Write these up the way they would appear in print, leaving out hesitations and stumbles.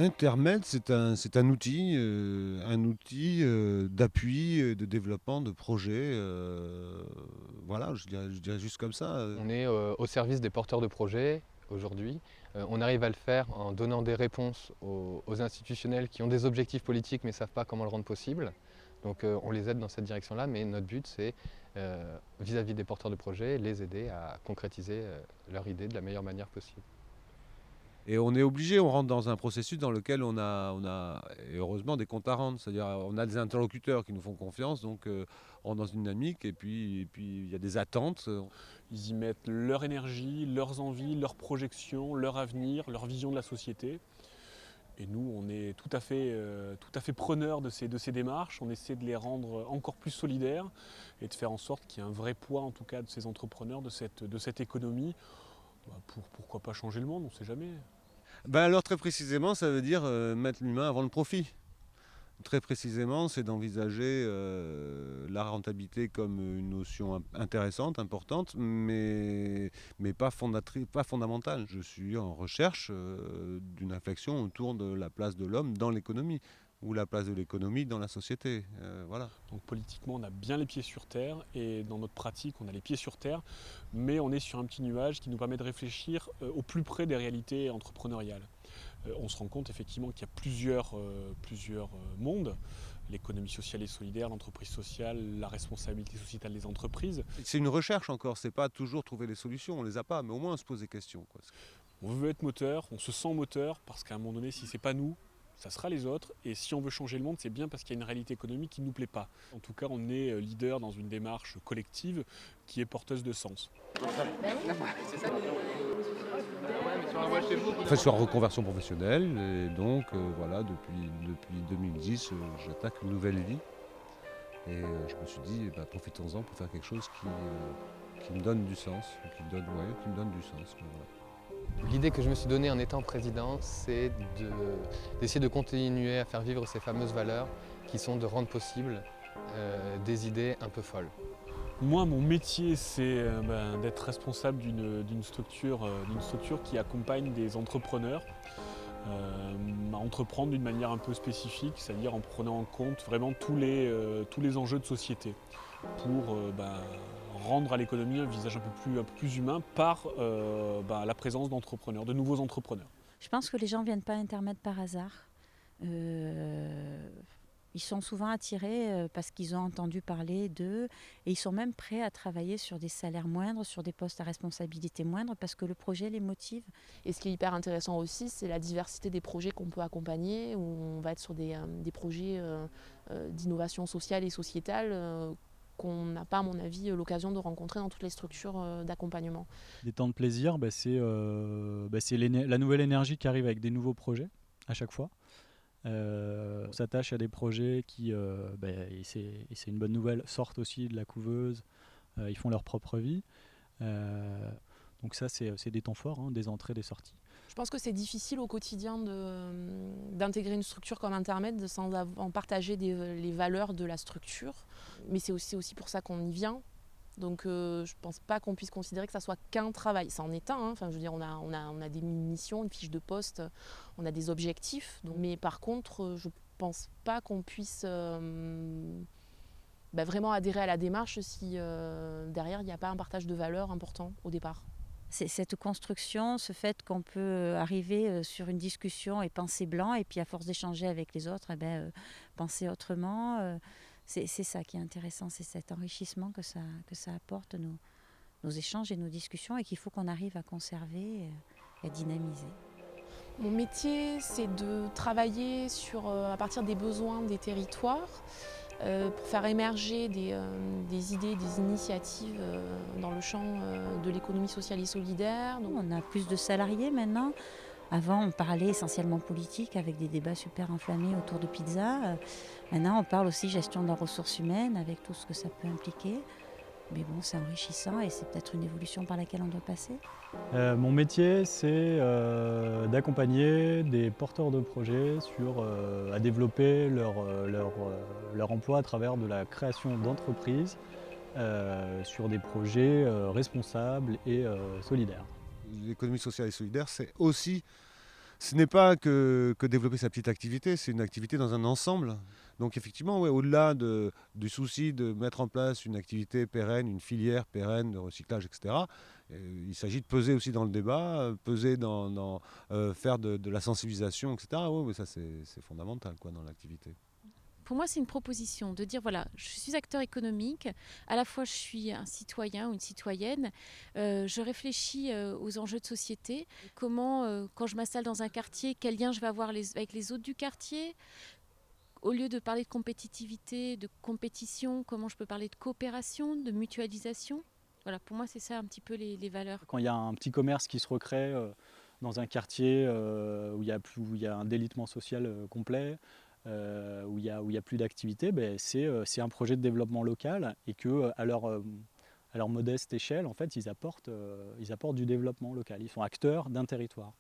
Intermed, c'est un outil d'appui, de développement de projets. Voilà, je dirais juste comme ça. On est au service des porteurs de projets aujourd'hui. On arrive à le faire en donnant des réponses aux institutionnels qui ont des objectifs politiques mais ne savent pas comment le rendre possible. Donc on les aide dans cette direction-là, mais notre but c'est, vis-à-vis des porteurs de projets, les aider à concrétiser leur idée de la meilleure manière possible. Et on est obligé, on rentre dans un processus dans lequel on a et heureusement des comptes à rendre. C'est-à-dire, on a des interlocuteurs qui nous font confiance, donc on rentre dans une dynamique et puis il y a des attentes. Ils y mettent leur énergie, leurs envies, leurs projections, leur avenir, leur vision de la société. Et nous, on est tout à fait preneurs de ces démarches. On essaie de les rendre encore plus solidaires et de faire en sorte qu'il y ait un vrai poids, en tout cas, de ces entrepreneurs, de cette économie. Pourquoi pas changer le monde, on ne sait jamais. Ben alors très précisément, ça veut dire mettre l'humain avant le profit. Très précisément, c'est d'envisager la rentabilité comme une notion intéressante, importante, mais pas fondamentale. Je suis en recherche d'une réflexion autour de la place de l'homme dans l'économie, ou la place de l'économie dans la société. Voilà. Donc politiquement, on a bien les pieds sur terre et dans notre pratique, on a les pieds sur terre, mais on est sur un petit nuage qui nous permet de réfléchir au plus près des réalités entrepreneuriales. On se rend compte effectivement qu'il y a plusieurs mondes, l'économie sociale et solidaire, l'entreprise sociale, la responsabilité sociétale des entreprises. C'est une recherche encore, c'est pas toujours trouver les solutions, on les a pas, mais au moins on se pose des questions, quoi. On veut être moteur, on se sent moteur, parce qu'à un moment donné, si c'est pas nous, ça sera les autres. Et si on veut changer le monde, c'est bien parce qu'il y a une réalité économique qui ne nous plaît pas. En tout cas, on est leader dans une démarche collective qui est porteuse de sens. En fait, je suis en reconversion professionnelle et donc voilà, depuis 2010, j'attaque une nouvelle vie. Et je me suis dit, bah, profitons-en pour faire quelque chose qui me donne du sens, qui me donne du sens. Voilà. L'idée que je me suis donnée en étant président, c'est d'essayer de continuer à faire vivre ces fameuses valeurs qui sont de rendre possible des idées un peu folles. Moi, mon métier, c'est d'être responsable d'une structure qui accompagne des entrepreneurs à entreprendre d'une manière un peu spécifique, c'est-à-dire en prenant en compte vraiment tous les enjeux de société pour rendre à l'économie un visage un peu plus humain par la présence d'entrepreneurs, de nouveaux entrepreneurs. Je pense que les gens ne viennent pas à Intermed par hasard. Ils sont souvent attirés parce qu'ils ont entendu parler d'eux et ils sont même prêts à travailler sur des salaires moindres, sur des postes à responsabilité moindre parce que le projet les motive. Et ce qui est hyper intéressant aussi, c'est la diversité des projets qu'on peut accompagner, où on va être sur des projets d'innovation sociale et sociétale qu'on n'a pas, à mon avis, l'occasion de rencontrer dans toutes les structures d'accompagnement. Des temps de plaisir, c'est la nouvelle énergie qui arrive avec des nouveaux projets à chaque fois. On s'attache à des projets qui, et c'est une bonne nouvelle, sortent aussi de la couveuse, ils font leur propre vie. Donc ça, c'est des temps forts, hein, des entrées, des sorties. Je pense que c'est difficile au quotidien d'intégrer une structure comme Intermed sans en partager les valeurs de la structure. Mais c'est aussi pour ça qu'on y vient. Donc je ne pense pas qu'on puisse considérer que ça soit qu'un travail. Ça en est un, hein. Enfin, je veux dire, on a des missions, une fiche de poste, on a des objectifs. Mais par contre, je ne pense pas qu'on puisse vraiment adhérer à la démarche si derrière, il n'y a pas un partage de valeurs important au départ. C'est cette construction, ce fait qu'on peut arriver sur une discussion et penser blanc, et puis à force d'échanger avec les autres, penser autrement. C'est ça qui est intéressant, c'est cet enrichissement que ça apporte, nos échanges et nos discussions, et qu'il faut qu'on arrive à conserver et à dynamiser. Mon métier, c'est de travailler à partir des besoins des territoires, pour faire émerger des idées, des initiatives dans le champ de l'économie sociale et solidaire. Donc, on a plus de salariés maintenant. Avant, on parlait essentiellement politique avec des débats super enflammés autour de pizza. Maintenant, on parle aussi gestion de la ressource humaine avec tout ce que ça peut impliquer. Mais bon, c'est enrichissant et c'est peut-être une évolution par laquelle on doit passer. Mon métier, c'est d'accompagner des porteurs de projets à développer leur emploi à travers de la création d'entreprises sur des projets responsables et solidaires. L'économie sociale et solidaire, c'est aussi Ce n'est pas que développer sa petite activité, c'est une activité dans un ensemble. Donc effectivement, ouais, au-delà du souci de mettre en place une activité pérenne, une filière pérenne de recyclage, etc., il s'agit de peser aussi dans le débat, peser faire de la sensibilisation, etc. Ouais, mais ça, c'est fondamental quoi, dans l'activité. Pour moi, c'est une proposition de dire, voilà, je suis acteur économique, à la fois je suis un citoyen ou une citoyenne, je réfléchis aux enjeux de société, comment, quand je m'installe dans un quartier, quel lien je vais avoir avec les autres du quartier. Au lieu de parler de compétitivité, de compétition, comment je peux parler de coopération, de mutualisation. Voilà, pour moi, c'est ça un petit peu les valeurs. Quand il y a un petit commerce qui se recrée dans un quartier où il y a un délitement social complet, où il y a plus d'activité, c'est un projet de développement local et que à leur modeste échelle, en fait, ils apportent du développement local. Ils sont acteurs d'un territoire.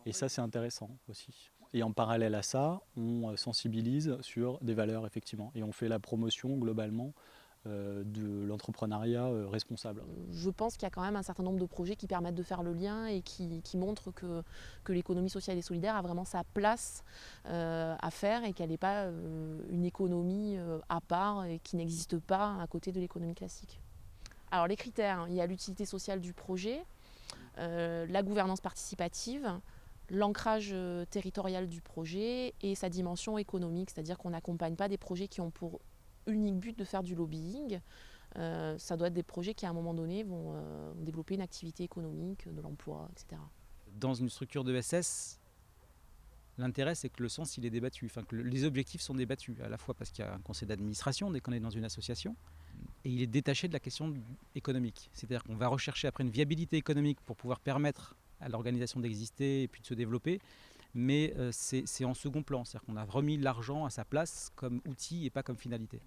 Et ça, c'est intéressant aussi. Et en parallèle à ça, on sensibilise sur des valeurs, effectivement. Et on fait la promotion, globalement, de l'entrepreneuriat responsable. Je pense qu'il y a quand même un certain nombre de projets qui permettent de faire le lien et qui montrent que l'économie sociale et solidaire a vraiment sa place à faire et qu'elle n'est pas une économie à part et qui n'existe pas à côté de l'économie classique. Alors les critères, il y a l'utilité sociale du projet, la gouvernance participative, l'ancrage territorial du projet et sa dimension économique, c'est-à-dire qu'on n'accompagne pas des projets qui ont pour unique but de faire du lobbying. Ça doit être des projets qui à un moment donné vont développer une activité économique, de l'emploi, etc. Dans une structure de SS, l'intérêt c'est que le sens il est débattu, enfin que les objectifs sont débattus, à la fois parce qu'il y a un conseil d'administration dès qu'on est dans une association, et il est détaché de la question économique. C'est-à-dire qu'on va rechercher après une viabilité économique pour pouvoir permettre à l'organisation d'exister et puis de se développer, mais c'est en second plan, c'est-à-dire qu'on a remis l'argent à sa place comme outil et pas comme finalité.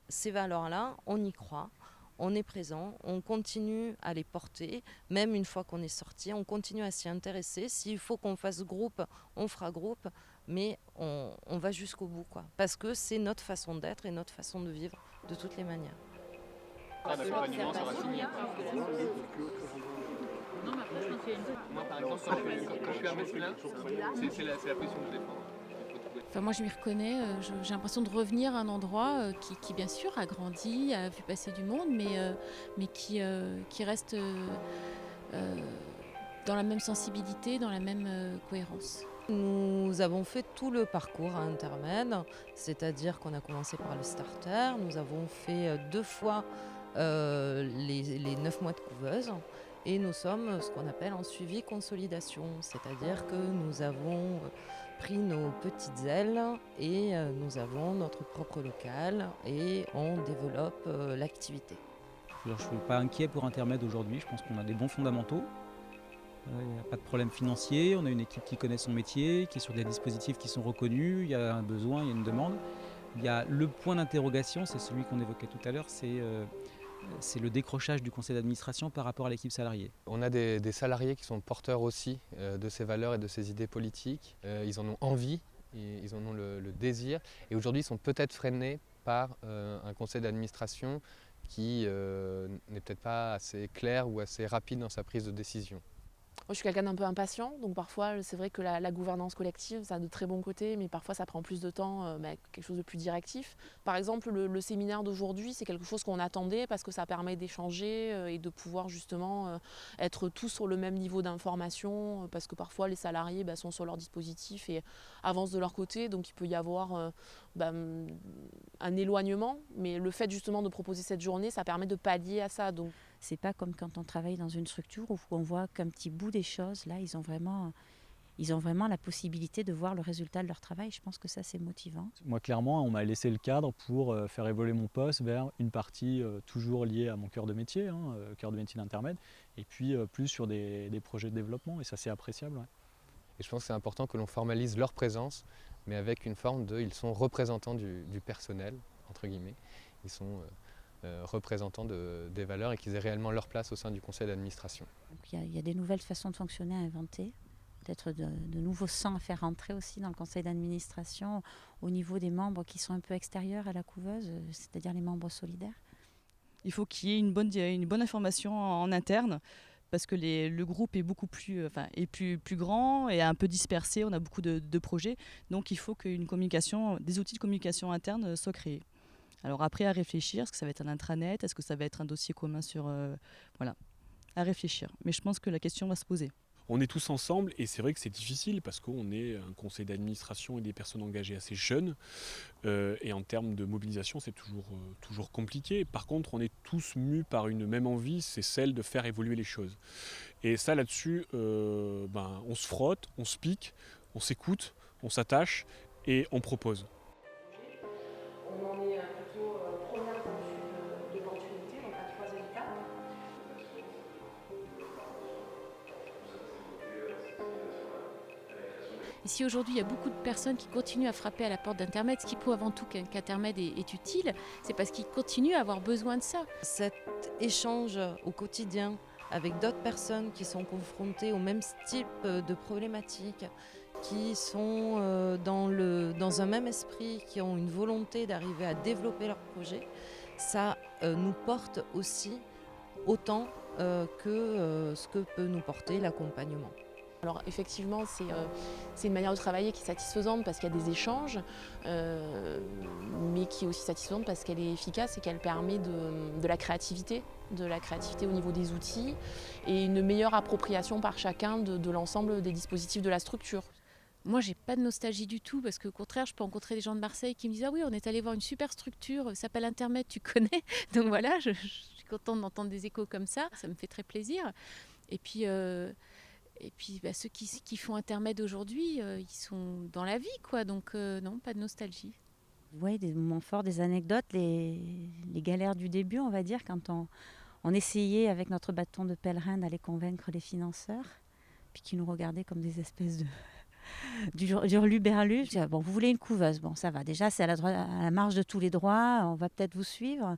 Ces valeurs-là, on y croit, on est présent, on continue à les porter, même une fois qu'on est sorti, on continue à s'y intéresser. S'il faut qu'on fasse groupe, on fera groupe, mais on va jusqu'au bout, quoi. Parce que c'est notre façon d'être et notre façon de vivre de toutes les manières. Non, mais après, je pense qu'il y a une... Moi, par exemple, quand je suis un masculin, c'est la position que je défends. Enfin, moi, je m'y reconnais. J'ai l'impression de revenir à un endroit qui, bien sûr, a grandi, a vu passer du monde, mais qui reste dans la même sensibilité, dans la même cohérence. Nous avons fait tout le parcours à Intermed, c'est-à-dire qu'on a commencé par le starter. Nous avons fait 2 fois les 9 mois de couveuse. Et nous sommes ce qu'on appelle en suivi consolidation, c'est-à-dire que nous avons pris nos petites ailes et nous avons notre propre local et on développe l'activité. Je ne suis pas inquiet pour Intermed aujourd'hui, je pense qu'on a des bons fondamentaux. Il n'y a pas de problème financier, on a une équipe qui connaît son métier, qui est sur des dispositifs qui sont reconnus, il y a un besoin, il y a une demande. Il y a le point d'interrogation, c'est celui qu'on évoquait tout à l'heure, c'est le décrochage du conseil d'administration par rapport à l'équipe salariée. On a des salariés qui sont porteurs aussi de ces valeurs et de ces idées politiques. Ils en ont envie, ils en ont le désir. Et aujourd'hui, ils sont peut-être freinés par un conseil d'administration qui n'est peut-être pas assez clair ou assez rapide dans sa prise de décision. Moi, je suis quelqu'un d'un peu impatient, donc parfois c'est vrai que la gouvernance collective, ça a de très bons côtés, mais parfois ça prend plus de temps, quelque chose de plus directif. Par exemple, le séminaire d'aujourd'hui, c'est quelque chose qu'on attendait parce que ça permet d'échanger et de pouvoir justement être tous sur le même niveau d'information, parce que parfois les salariés sont sur leur dispositif et avancent de leur côté, donc il peut y avoir un éloignement, mais le fait justement de proposer cette journée, ça permet de pallier à ça. Donc, c'est pas comme quand on travaille dans une structure où on voit qu'un petit bout des choses. Là, ils ont vraiment la possibilité de voir le résultat de leur travail. Je pense que ça, c'est motivant. Moi, clairement, on m'a laissé le cadre pour faire évoluer mon poste vers une partie toujours liée à mon cœur de métier, cœur de métier d'Intermed, et puis plus sur des projets de développement. Et ça, c'est appréciable. Ouais. Et je pense que c'est important que l'on formalise leur présence, mais avec une forme ils sont représentants du personnel, entre guillemets. Ils sont représentants des valeurs et qu'ils aient réellement leur place au sein du conseil d'administration. Il y a des nouvelles façons de fonctionner à inventer, peut-être de nouveaux sangs à faire rentrer aussi dans le conseil d'administration au niveau des membres qui sont un peu extérieurs à la couveuse, c'est-à-dire les membres solidaires. Il faut qu'il y ait une bonne information en interne parce que le groupe est beaucoup plus, plus grand et un peu dispersé, on a beaucoup de projets, donc il faut des outils de communication interne soient créés. Alors après, à réfléchir, est-ce que ça va être un intranet, est-ce que ça va être un dossier commun voilà, à réfléchir. Mais je pense que la question va se poser. On est tous ensemble et c'est vrai que c'est difficile parce qu'on est un conseil d'administration et des personnes engagées assez jeunes et en termes de mobilisation c'est toujours compliqué. Par contre on est tous mus par une même envie, c'est celle de faire évoluer les choses. Et ça là-dessus, on se frotte, on se pique, on s'écoute, on s'attache et on propose. On en est plutôt première étude d'opportunité, donc la troisième étape. Et si aujourd'hui il y a beaucoup de personnes qui continuent à frapper à la porte d'Intermed, ce qui prouve avant tout qu'Intermed est utile, c'est parce qu'ils continuent à avoir besoin de ça. Cet échange au quotidien avec d'autres personnes qui sont confrontées au même type de problématiques, qui sont dans un même esprit, qui ont une volonté d'arriver à développer leur projet, ça nous porte aussi autant que ce que peut nous porter l'accompagnement. Alors effectivement, c'est une manière de travailler qui est satisfaisante parce qu'il y a des échanges, mais qui est aussi satisfaisante parce qu'elle est efficace et qu'elle permet de la créativité au niveau des outils et une meilleure appropriation par chacun de l'ensemble des dispositifs de la structure. Moi, j'ai pas de nostalgie du tout parce qu'au contraire, je peux rencontrer des gens de Marseille qui me disent « Ah oui, on est allé voir une super structure, ça s'appelle Intermed, tu connais ?» Donc voilà, je suis contente d'entendre des échos comme ça me fait très plaisir. Et puis ceux qui font Intermed aujourd'hui, ils sont dans la vie, quoi. Donc non, pas de nostalgie. Oui, des moments forts, des anecdotes, les galères du début, on va dire, quand on essayait avec notre bâton de pèlerin d'aller convaincre les financeurs, puis qui nous regardaient comme des espèces d'hurluberlus. Bon, vous voulez une couveuse, bon ça va, déjà c'est à la marge de tous les droits, on va peut-être vous suivre.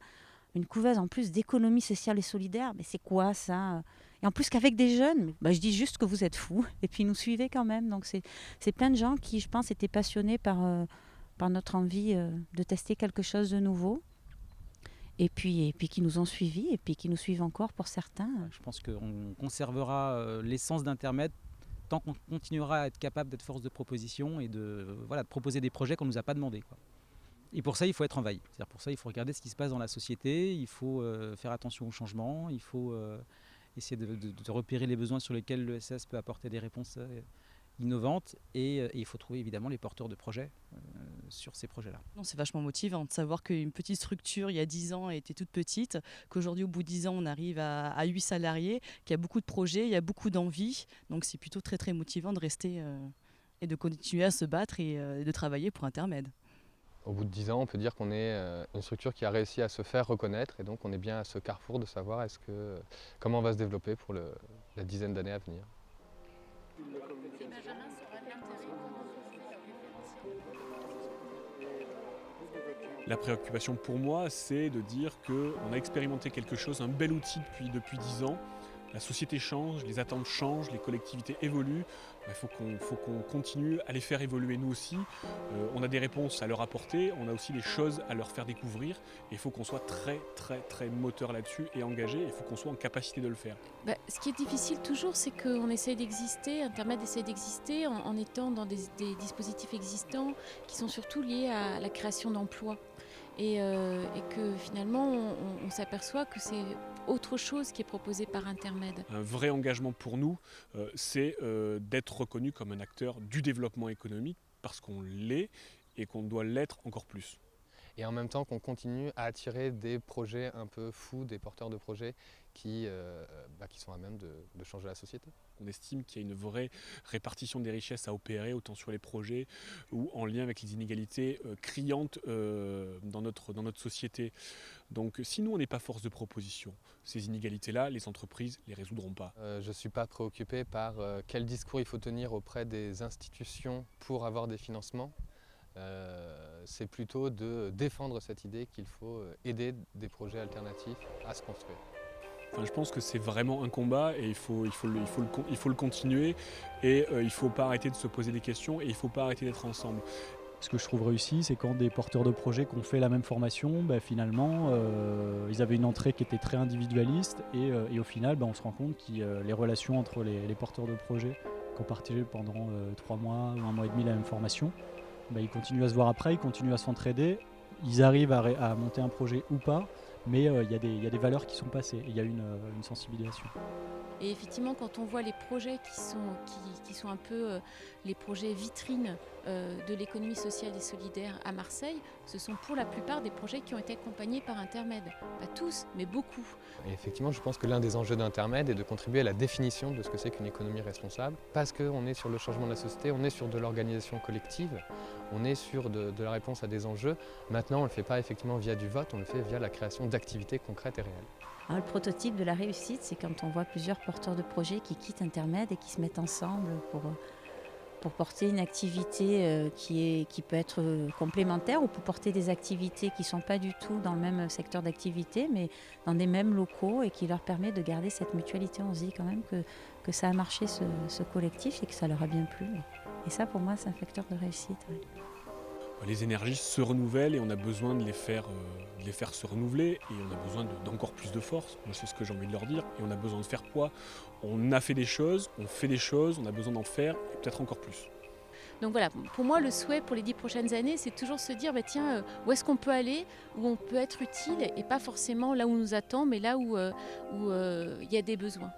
Une couveuse en plus d'économie sociale et solidaire, mais c'est quoi ça ? Et en plus qu'avec des jeunes, je dis juste que vous êtes fous, et puis ils nous suivaient quand même. Donc c'est plein de gens qui, je pense, étaient passionnés par notre envie de tester quelque chose de nouveau. Et puis qui nous ont suivis, et puis qui nous suivent encore pour certains. Je pense qu'on conservera l'essence d'Intermed tant qu'on continuera à être capable d'être force de proposition et de proposer des projets qu'on ne nous a pas demandé, quoi. Et pour ça, il faut être en veille. C'est-à-dire pour ça, il faut regarder ce qui se passe dans la société, il faut faire attention aux changements, il faut essayer de repérer les besoins sur lesquels l'ESS peut apporter des réponses innovantes et il faut trouver évidemment les porteurs de projets sur ces projets-là. Non, c'est vachement motivant de savoir qu'une petite structure il y a 10 ans était toute petite, qu'aujourd'hui au bout de 10 ans on arrive à 8 salariés, qu'il y a beaucoup de projets, il y a beaucoup d'envie, donc c'est plutôt très très motivant de rester et de continuer à se battre et de travailler pour Intermed. Au bout de 10 ans, on peut dire qu'on est une structure qui a réussi à se faire reconnaître et donc on est bien à ce carrefour de savoir comment on va se développer pour la dizaine d'années à venir. La préoccupation pour moi, c'est de dire qu'on a expérimenté quelque chose, un bel outil depuis 10 ans. La société change, les attentes changent, les collectivités évoluent. Il faut qu'on continue à les faire évoluer nous aussi. On a des réponses à leur apporter, on a aussi des choses à leur faire découvrir. Et il faut qu'on soit très très très moteur là-dessus et engagé. Il faut qu'on soit en capacité de le faire. Ce qui est difficile toujours, c'est qu'on essaye d'exister, Intermed essaye d'exister en étant dans des dispositifs existants qui sont surtout liés à la création d'emplois. Et que finalement, on s'aperçoit que c'est autre chose qui est proposé par Intermed. Un vrai engagement pour nous, c'est d'être reconnu comme un acteur du développement économique parce qu'on l'est et qu'on doit l'être encore plus. Et en même temps qu'on continue à attirer des projets un peu fous, des porteurs de projets qui sont à même de changer la société. On estime qu'il y a une vraie répartition des richesses à opérer, autant sur les projets ou en lien avec les inégalités criantes dans notre société. Donc si nous on n'est pas force de proposition, ces inégalités-là, les entreprises ne les résoudront pas. Je ne suis pas préoccupé par quel discours il faut tenir auprès des institutions pour avoir des financements. C'est plutôt de défendre cette idée qu'il faut aider des projets alternatifs à se construire. Enfin, je pense que c'est vraiment un combat et il faut le continuer et il ne faut pas arrêter de se poser des questions et il ne faut pas arrêter d'être ensemble. Ce que je trouve réussi, c'est quand des porteurs de projets qui ont fait la même formation, finalement, ils avaient une entrée qui était très individualiste et au final, on se rend compte que les relations entre les porteurs de projets qui ont partagé pendant 3 mois ou 1 mois et demi la même formation, ils continuent à se voir après, ils continuent à s'entraider, ils arrivent à monter un projet ou pas, mais il y a des valeurs qui sont passées, il y a une sensibilisation. Et effectivement, quand on voit les projets qui sont un peu les projets vitrines de l'économie sociale et solidaire à Marseille, ce sont pour la plupart des projets qui ont été accompagnés par Intermed. Pas tous, mais beaucoup. Et effectivement, je pense que l'un des enjeux d'Intermed est de contribuer à la définition de ce que c'est qu'une économie responsable. Parce qu'on est sur le changement de la société, on est sur de l'organisation collective, on est sur de la réponse à des enjeux. Maintenant, on ne le fait pas effectivement via du vote, on le fait via la création d'activités concrètes et réelles. Alors, le prototype de la réussite, c'est quand on voit plusieurs porteurs de projets qui quittent Intermed et qui se mettent ensemble pour porter une activité qui peut être complémentaire ou pour porter des activités qui ne sont pas du tout dans le même secteur d'activité, mais dans des mêmes locaux et qui leur permet de garder cette mutualité. On se dit quand même que ça a marché ce collectif et que ça leur a bien plu. Et ça, pour moi, c'est un facteur de réussite. Ouais. Les énergies se renouvellent et on a besoin de les faire se renouveler et on a besoin d'encore plus de force. Moi, c'est ce que j'ai envie de leur dire. Et on a besoin de faire quoi? On a fait des choses, on fait des choses, on a besoin d'en faire et peut-être encore plus. Donc voilà, pour moi, le souhait pour les 10 prochaines années, c'est toujours se dire, où est-ce qu'on peut aller, où on peut être utile et pas forcément là où on nous attend, mais là où il y a des besoins.